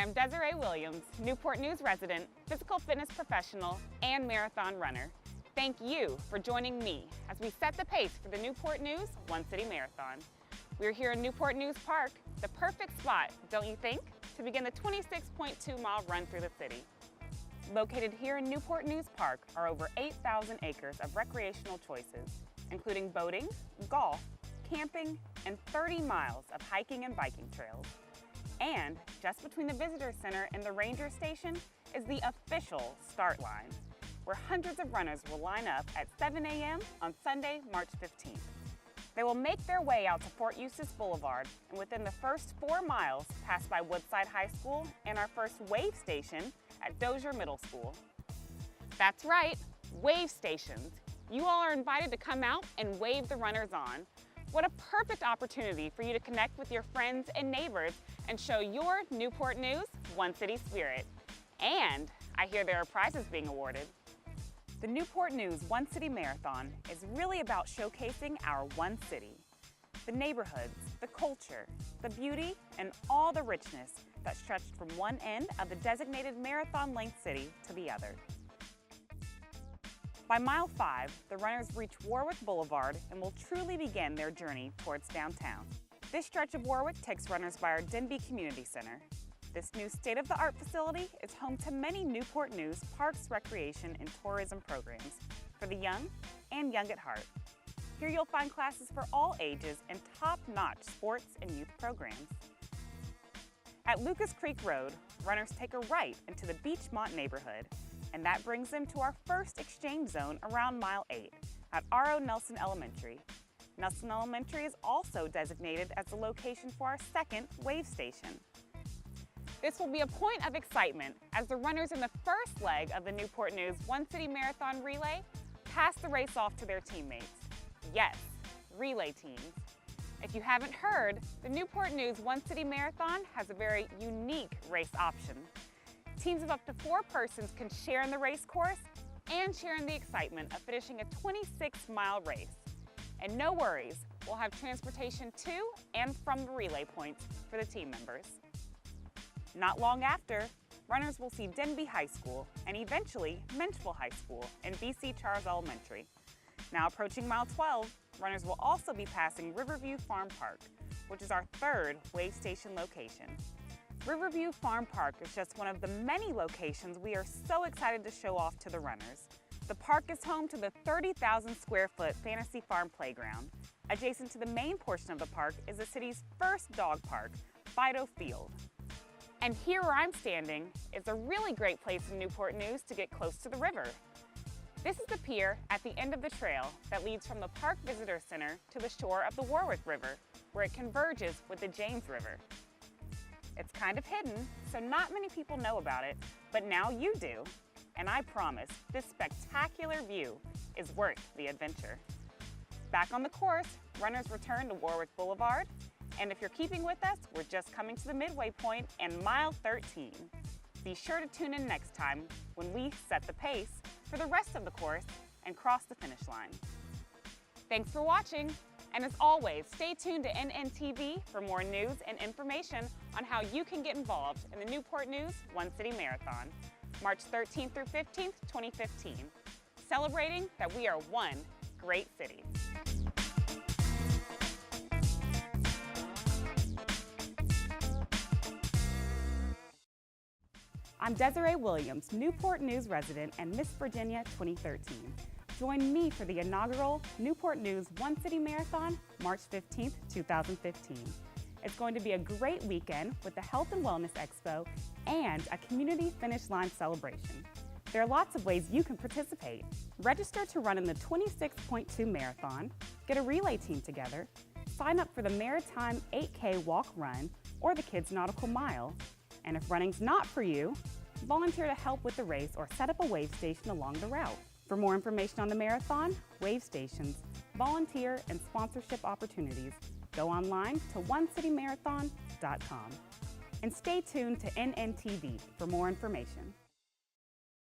am Desiree Williams, Newport News resident, physical fitness professional, and marathon runner. Thank you for joining me as we set the pace for the Newport News One City Marathon. We're here in Newport News Park, the perfect spot, don't you think, to begin the 26.2-mile run through the city. Located here in Newport News Park are over 8,000 acres of recreational choices, including boating, golf, camping, and 30 miles of hiking and biking trails. And just between the Visitor Center and the Ranger Station is the official start line, where hundreds of runners will line up at 7 a.m. on Sunday, March 15th. They will make their way out to Fort Eustis Boulevard and within the first 4 miles pass by Woodside High School and our first wave station at Dozier Middle School. That's right, wave stations. You all are invited to come out and wave the runners on. What a perfect opportunity for you to connect with your friends and neighbors and show your Newport News One City spirit. And I hear there are prizes being awarded. The Newport News One City Marathon is really about showcasing our one city. The neighborhoods, the culture, the beauty, and all the richness that stretched from one end of the designated marathon-length city to the other. By mile 5, the runners reach Warwick Boulevard and will truly begin their journey towards downtown. This stretch of Warwick takes runners by our Denby Community Center. This new state-of-the-art facility is home to many Newport News parks, recreation, and tourism programs for the young and young at heart. Here you'll find classes for all ages and top-notch sports and youth programs. At Lucas Creek Road, runners take a right into the Beachmont neighborhood, and that brings them to our first exchange zone around mile 8 at R.O. Nelson Elementary. Nelson Elementary is also designated as the location for our second wave station. This will be a point of excitement as the runners in the first leg of the Newport News One City Marathon Relay pass the race off to their teammates. Yes, relay teams. If you haven't heard, the Newport News One City Marathon has a very unique race option. Teams of up to 4 persons can share in the race course and share in the excitement of finishing a 26-mile race. And no worries, we'll have transportation to and from the relay points for the team members. Not long after, runners will see Denby High School and eventually Menchville High School and BC Charles Elementary. Now approaching mile 12, runners will also be passing Riverview Farm Park, which is our third wave station location. Riverview Farm Park is just one of the many locations we are so excited to show off to the runners. The park is home to the 30,000 square foot Fantasy Farm Playground. Adjacent to the main portion of the park is the city's first dog park, Fido Field. And here where I'm standing is a really great place in Newport News to get close to the river. This is the pier at the end of the trail that leads from the Park Visitor Center to the shore of the Warwick River, where it converges with the James River. It's kind of hidden, so not many people know about it, but now you do. And I promise, this spectacular view is worth the adventure. Back on the course, runners return to Warwick Boulevard, and if you're keeping with us, we're just coming to the midway point and mile 13. Be sure to tune in next time when we set the pace for the rest of the course and cross the finish line. Thanks for watching. And as always, stay tuned to NNTV for more news and information on how you can get involved in the Newport News One City Marathon, March 13th through 15th, 2015, celebrating that we are one great city. I'm Desiree Williams, Newport News resident and Miss Virginia 2013. Join me for the inaugural Newport News One City Marathon, March 15th, 2015. It's going to be a great weekend with the Health and Wellness Expo and a community finish line celebration. There are lots of ways you can participate. Register to run in the 26.2 marathon, get a relay team together, sign up for the Maritime 8K Walk Run or the Kids Nautical Mile. And if running's not for you, volunteer to help with the race or set up a wave station along the route. For more information on the marathon, wave stations, volunteer, and sponsorship opportunities, go online to onecitymarathon.com. And stay tuned to NNTV for more information.